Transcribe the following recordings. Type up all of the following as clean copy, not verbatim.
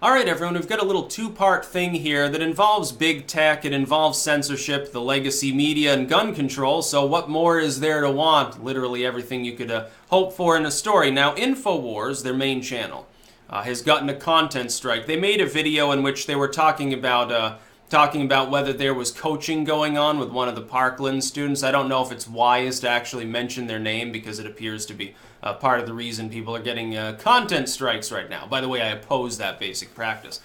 All right, everyone, we've got a little two-part thing here that involves big tech, it involves censorship, the legacy media, and gun control, so what more is there to want? Literally everything you could hope for in a story. Now, Infowars, their main channel, has gotten a content strike. They made a video in which they were talking about whether there was coaching going on with one of the Parkland students. I don't know if it's wise to actually mention their name because it appears to be part of the reason people are getting content strikes right now. By the way, I oppose that basic practice.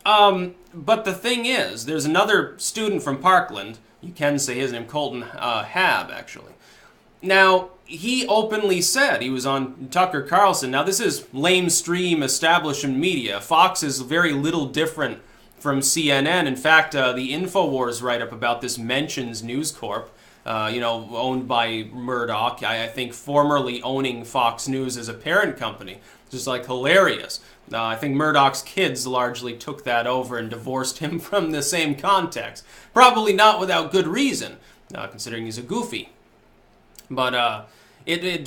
But the thing is, there's another student from Parkland. You can say his name, Colton Hab, actually. Now, he openly said, he was on Tucker Carlson. Now, this is lamestream establishment media. Fox is very little different from CNN. In fact, the Infowars write-up about this mentions News Corp, owned by Murdoch, I think formerly owning Fox News as a parent company, which is like hilarious. I think Murdoch's kids largely took that over and divorced him from the same context. Probably not without good reason, considering he's a goofy. But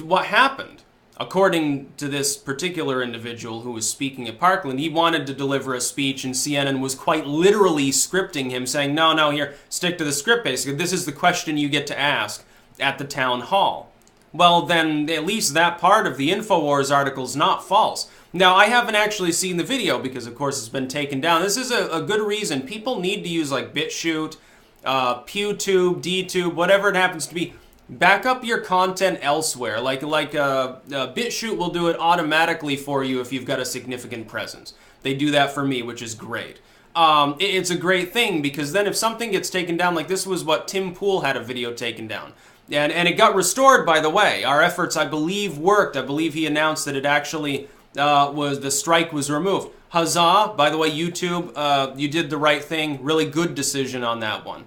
what happened? According to this particular individual who was speaking at Parkland, he wanted to deliver a speech, and CNN was quite literally scripting him, saying, no, here, stick to the script, basically. This is the question you get to ask at the town hall. Well, then, at least that part of the Infowars article is not false. Now, I haven't actually seen the video because, of course, it's been taken down. This is a good reason. People need to use, like, BitChute, PewTube, DTube, whatever it happens to be. Back up your content elsewhere. Like BitChute will do it automatically for you if you've got a significant presence. They do that for me, which is great. It's a great thing because then if something gets taken down, like this was what Tim Pool had a video taken down. And it got restored, by the way. Our efforts, I believe, worked. I believe he announced that it actually the strike was removed. Huzzah! By the way, YouTube, you did the right thing. Really good decision on that one.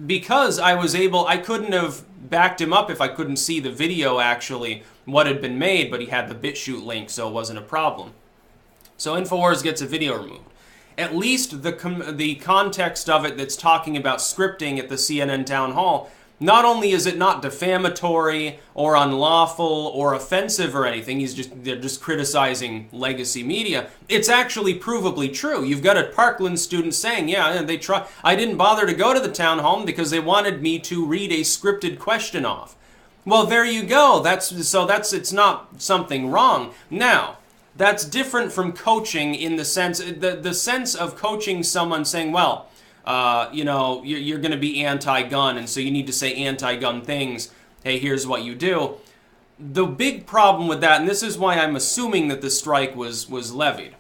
Because I couldn't have backed him up if I couldn't see the video actually, what had been made, but he had the BitChute link, so it wasn't a problem. So Infowars gets a video removed. At least the context of it that's talking about scripting at the CNN town hall, not only is it not defamatory or unlawful or offensive or anything, they're just criticizing legacy media. It's actually provably true. You've got a Parkland student saying, yeah, I didn't bother to go to the town hall because they wanted me to read a scripted question off. Well, there you go. It's not something wrong. Now, that's different from coaching in the sense of coaching someone saying, well, you're going to be anti-gun, and so you need to say anti-gun things. Hey, here's what you do. The big problem with that, and this is why I'm assuming that the strike was levied,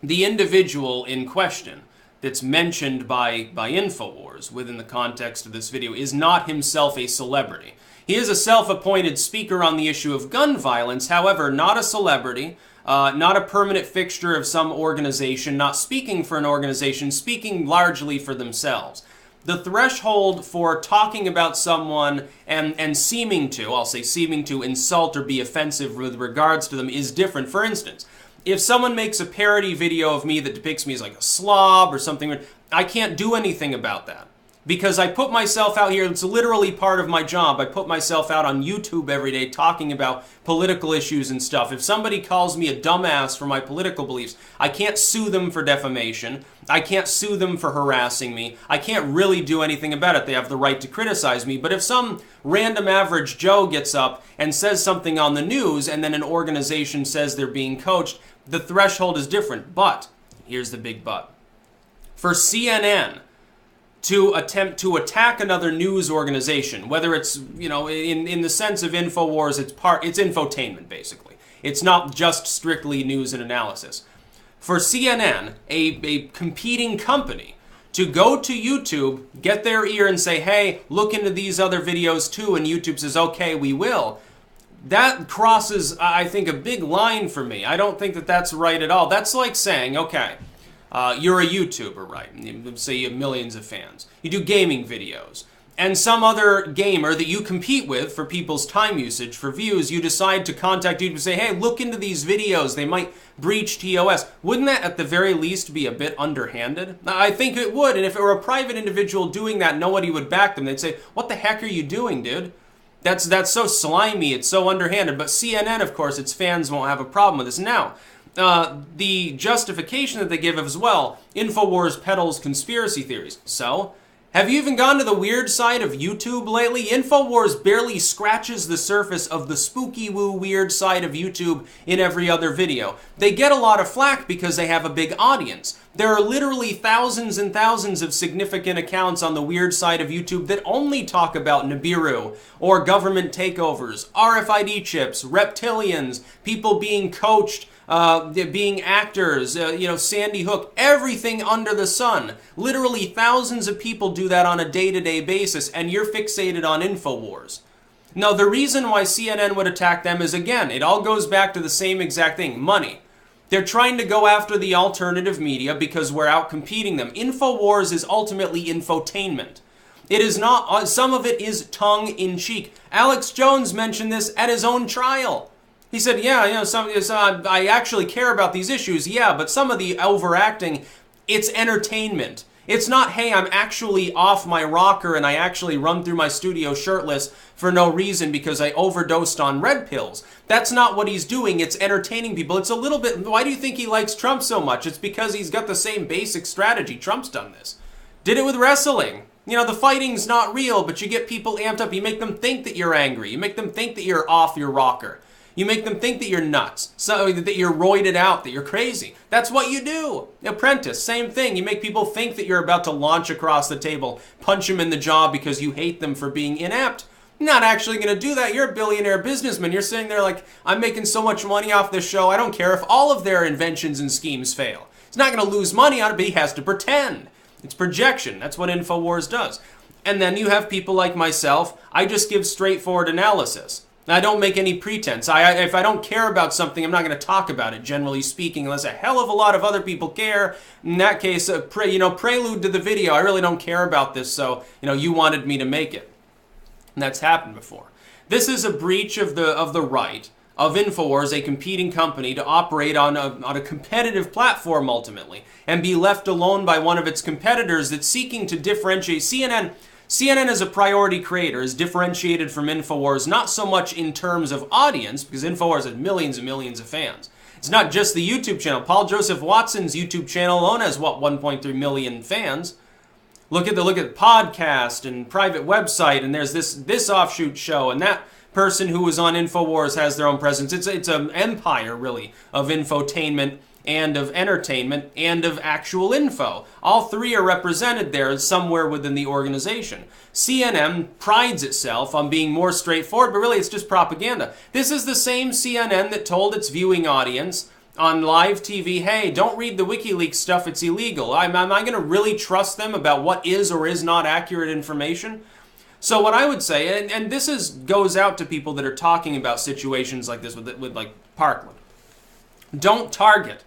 the individual in question that's mentioned by Infowars within the context of this video is not himself a celebrity. He is a self-appointed speaker on the issue of gun violence, however, not a celebrity, not a permanent fixture of some organization, not speaking for an organization, speaking largely for themselves. The threshold for talking about someone and seeming to insult or be offensive with regards to them is different. For instance, if someone makes a parody video of me that depicts me as like a slob or something, I can't do anything about that. Because I put myself out here, it's literally part of my job. I put myself out on YouTube every day talking about political issues and stuff. If somebody calls me a dumbass for my political beliefs, I can't sue them for defamation. I can't sue them for harassing me. I can't really do anything about it. They have the right to criticize me. But if some random average Joe gets up and says something on the news and then an organization says they're being coached, the threshold is different. But, here's the big but. For CNN to attempt to attack another news organization, whether it's, in the sense of Infowars, it's infotainment, basically. It's not just strictly news and analysis. For CNN, a competing company, to go to YouTube, get their ear and say, hey, look into these other videos too, and YouTube says, okay, we will, that crosses, I think, a big line for me. I don't think that that's right at all. That's like saying, okay, you're a YouTuber, right? Say you have millions of fans. You do gaming videos. And some other gamer that you compete with for people's time usage, for views, you decide to contact YouTube and say, hey, look into these videos. They might breach TOS. Wouldn't that at the very least be a bit underhanded? I think it would. And if it were a private individual doing that, nobody would back them. They'd say, what the heck are you doing, dude? That's so slimy. It's so underhanded. But CNN, of course, its fans won't have a problem with this. Now, the justification that they give as well, Infowars peddles conspiracy theories. So, have you even gone to the weird side of YouTube lately? Infowars barely scratches the surface of the spooky woo weird side of YouTube in every other video. They get a lot of flack because they have a big audience. There are literally thousands and thousands of significant accounts on the weird side of YouTube that only talk about Nibiru, or government takeovers, RFID chips, reptilians, people being coached, being actors, Sandy Hook, everything under the sun. Literally thousands of people do that on a day-to-day basis, and you're fixated on Infowars. Now, the reason why CNN would attack them is, again, it all goes back to the same exact thing, money. They're trying to go after the alternative media because we're out competing them. Infowars is ultimately infotainment. It is not, some of it is tongue-in-cheek. Alex Jones mentioned this at his own trial. He said, yeah, I actually care about these issues, yeah, but some of the overacting, it's entertainment. It's not, hey, I'm actually off my rocker and I actually run through my studio shirtless for no reason because I overdosed on red pills. That's not what he's doing. It's entertaining people. It's a little bit, why do you think he likes Trump so much? It's because he's got the same basic strategy. Trump's done this. Did it with wrestling. The fighting's not real, but you get people amped up. You make them think that you're angry. You make them think that you're off your rocker. You make them think that you're nuts, so that you're roided out, that you're crazy. That's what you do. Apprentice, same thing. You make people think that you're about to launch across the table, punch them in the jaw because you hate them for being inept. You're not actually going to do that. You're a billionaire businessman. You're sitting there like, I'm making so much money off this show, I don't care if all of their inventions and schemes fail. He's not going to lose money on it, but he has to pretend. It's projection. That's what Infowars does. And then you have people like myself. I just give straightforward analysis. I don't make any pretense. If I don't care about something, I'm not going to talk about it, generally speaking, unless a hell of a lot of other people care. In that case, prelude to the video, I really don't care about this, so, you wanted me to make it. And that's happened before. This is a breach of the right of Infowars, a competing company, to operate on a competitive platform, ultimately, and be left alone by one of its competitors that's seeking to differentiate CNN. CNN as a priority creator is differentiated from Infowars not so much in terms of audience, because Infowars has millions and millions of fans. It's not just the YouTube channel. Paul Joseph Watson's YouTube channel alone has, 1.3 million fans. Look at the podcast and private website, and there's this offshoot show, and that person who was on Infowars has their own presence. It's an empire, really, of infotainment and of entertainment, and of actual info. All three are represented there somewhere within the organization. CNN prides itself on being more straightforward, but really it's just propaganda. This is the same CNN that told its viewing audience on live TV, hey, don't read the WikiLeaks stuff, it's illegal. Am I going to really trust them about what is or is not accurate information? So what I would say, and this goes out to people that are talking about situations like this with like Parkland. Don't target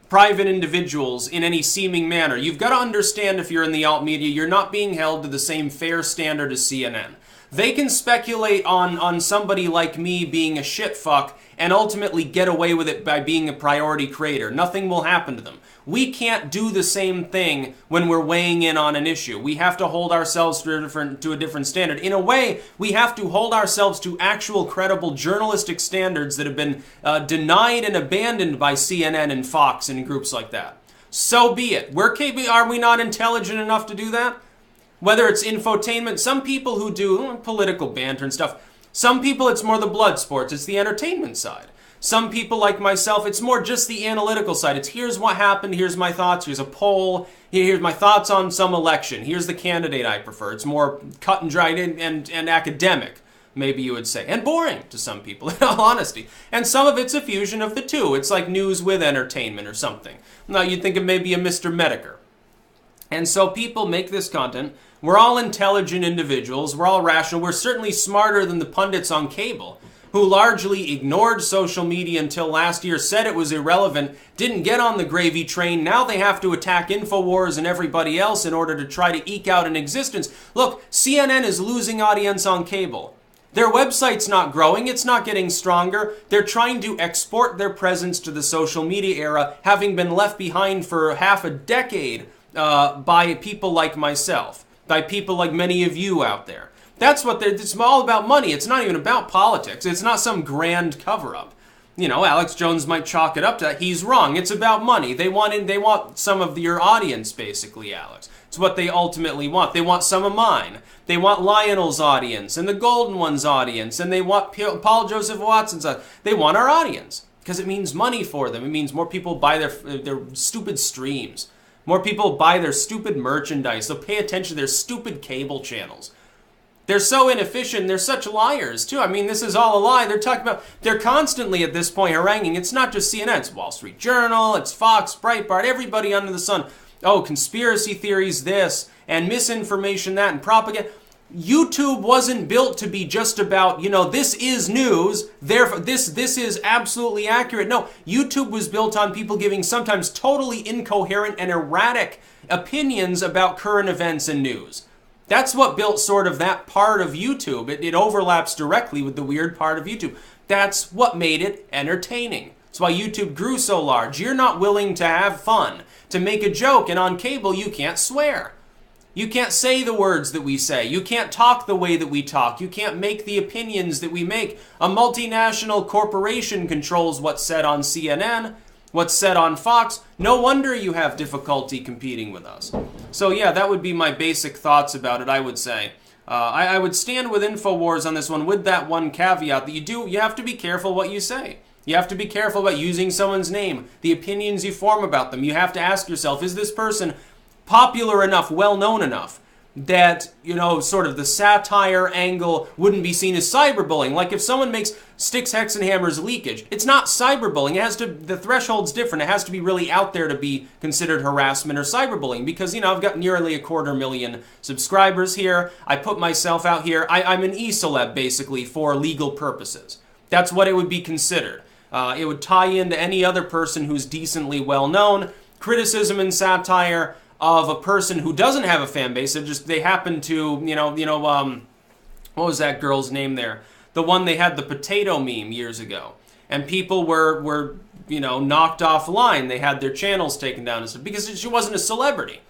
private individuals in any seeming manner. You've got to understand, if you're in the alt media, you're not being held to the same fair standard as CNN. They can speculate on somebody like me being a shitfuck and ultimately get away with it by being a priority creator. Nothing will happen to them. We can't do the same thing when we're weighing in on an issue. We have to hold ourselves to a different standard. In a way, we have to hold ourselves to actual credible journalistic standards that have been denied and abandoned by CNN and Fox and groups like that. So be it. Are we not intelligent enough to do that? Whether it's infotainment, some people who do political banter and stuff, some people it's more the blood sports, it's the entertainment side. Some people like myself, it's more just the analytical side. It's here's what happened, here's my thoughts, here's a poll, here's my thoughts on some election, here's the candidate I prefer. It's more cut and dried and academic, maybe you would say, and boring to some people, in all honesty. And some of it's a fusion of the two. It's like news with entertainment or something. Now you'd think of maybe a Mr. Medicare. And so people make this content. We're all intelligent individuals. We're all rational. We're certainly smarter than the pundits on cable, who largely ignored social media until last year, said it was irrelevant, didn't get on the gravy train. Now they have to attack Infowars and everybody else in order to try to eke out an existence. Look, CNN is losing audience on cable. Their website's not growing. It's not getting stronger. They're trying to export their presence to the social media era, having been left behind for half a decade by people like myself, by people like many of you out there. That's what it's all about money. It's not even about politics. It's not some grand cover-up. You know, Alex Jones might chalk it up to that. He's wrong. It's about money. They want some of your audience, basically, Alex. It's what they ultimately want. They want some of mine. They want Lionel's audience and the Golden One's audience, and they want Paul Joseph Watson's audience. They want our audience because it means money for them. It means more people buy their stupid streams. More people buy their stupid merchandise. They'll pay attention to their stupid cable channels. They're so inefficient. They're such liars, too. I mean, this is all a lie. They're constantly at this point haranguing. It's not just CNN. It's Wall Street Journal. It's Fox, Breitbart, everybody under the sun. Oh, conspiracy theories this, and misinformation that, and propaganda. YouTube wasn't built to be just about, you know, this is news, therefore this is absolutely accurate. No, YouTube was built on people giving sometimes totally incoherent and erratic opinions about current events and news. That's what built sort of that part of YouTube. It overlaps directly with the weird part of YouTube. That's what made it entertaining. That's why YouTube grew so large. You're not willing to have fun, to make a joke, and on cable you can't swear. You can't say the words that we say. You can't talk the way that we talk. You can't make the opinions that we make. A multinational corporation controls what's said on CNN, what's said on Fox. No wonder you have difficulty competing with us. So yeah, that would be my basic thoughts about it, I would say. I would stand with Infowars on this one with that one caveat that you have to be careful what you say. You have to be careful about using someone's name, the opinions you form about them. You have to ask yourself, is this person popular enough, well-known enough, that, you know, sort of the satire angle wouldn't be seen as cyberbullying? Like if someone makes Sticks, Hex, and Hammers leakage, it's not cyberbullying. It has to, the threshold's different. It has to be really out there to be considered harassment or cyberbullying because, you know, I've got nearly 250,000 subscribers here. I put myself out here. I'm an e-celeb, basically, for legal purposes. That's what it would be considered. It would tie into any other person who's decently well-known. Criticism and satire of a person who doesn't have a fan base, they happen to, what was that girl's name there? The one they had the potato meme years ago. And people were knocked offline. They had their channels taken down and stuff because she wasn't a celebrity.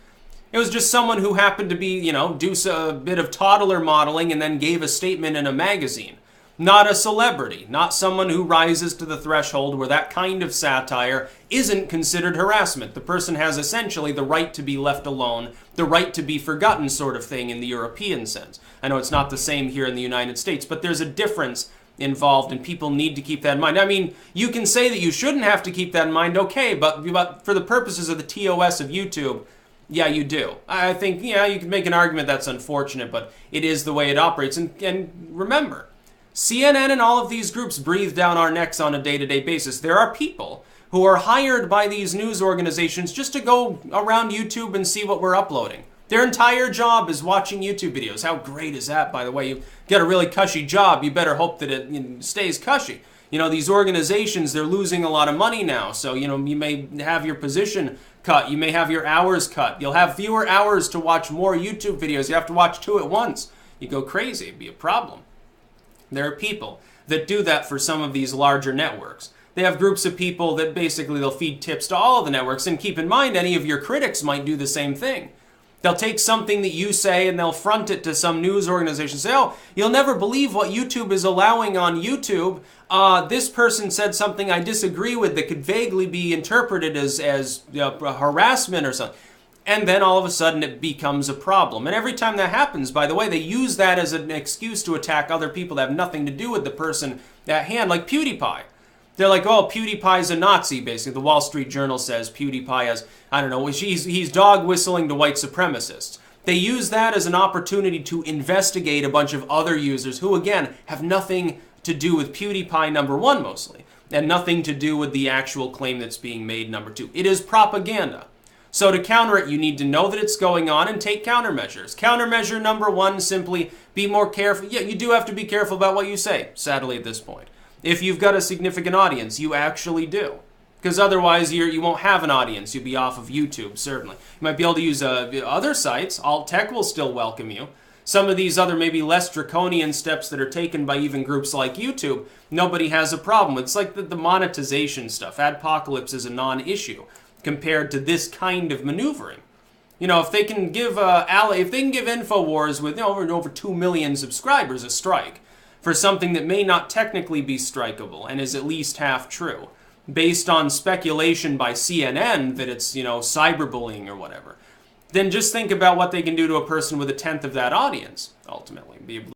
It was just someone who happened to be, do a bit of toddler modeling and then gave a statement in a magazine. Not a celebrity, not someone who rises to the threshold where that kind of satire isn't considered harassment. The person has essentially the right to be left alone, the right to be forgotten sort of thing in the European sense. I know it's not the same here in the United States, but there's a difference involved and people need to keep that in mind. I mean, you can say that you shouldn't have to keep that in mind, okay, but for the purposes of the TOS of YouTube, yeah, you do. I think, yeah, you can make an argument that's unfortunate, but it is the way it operates. And remember, CNN and all of these groups breathe down our necks on a day-to-day basis. There are people who are hired by these news organizations just to go around YouTube and see what we're uploading. Their entire job is watching YouTube videos. How great is that, by the way? You get a really cushy job. You better hope that it stays cushy. You know, these organizations, they're losing a lot of money now. So, you may have your position cut. You may have your hours cut. You'll have fewer hours to watch more YouTube videos. You have to watch 2 at once. You go crazy. It'd be a problem. There are people that do that for some of these larger networks. They have groups of people that basically they'll feed tips to all of the networks. And keep in mind, any of your critics might do the same thing. They'll take something that you say and they'll front it to some news organization. Say, oh, you'll never believe what YouTube is allowing on YouTube. This person said something I disagree with that could vaguely be interpreted as harassment or something. And then all of a sudden it becomes a problem. And every time that happens, by the way, they use that as an excuse to attack other people that have nothing to do with the person at hand, like PewDiePie. They're like, oh, PewDiePie's a Nazi, basically. The Wall Street Journal says PewDiePie has, I don't know, he's dog whistling to white supremacists. They use that as an opportunity to investigate a bunch of other users who, again, have nothing to do with PewDiePie, number one, mostly, and nothing to do with the actual claim that's being made, number two. It is propaganda. So to counter it, you need to know that it's going on and take countermeasures. Countermeasure number one, simply be more careful. Yeah, you do have to be careful about what you say, sadly, at this point. If you've got a significant audience, you actually do. Because otherwise, you won't have an audience. You'll be off of YouTube, certainly. You might be able to use other sites. Alt Tech will still welcome you. Some of these other maybe less draconian steps that are taken by even groups like YouTube, nobody has a problem with. It's like the monetization stuff. Adpocalypse is a non-issue compared to this kind of maneuvering. You know, if they can give Infowars with over 2 million subscribers a strike, for something that may not technically be strikeable and is at least half true, based on speculation by CNN that it's, cyberbullying or whatever, then just think about what they can do to a person with a tenth of that audience, ultimately.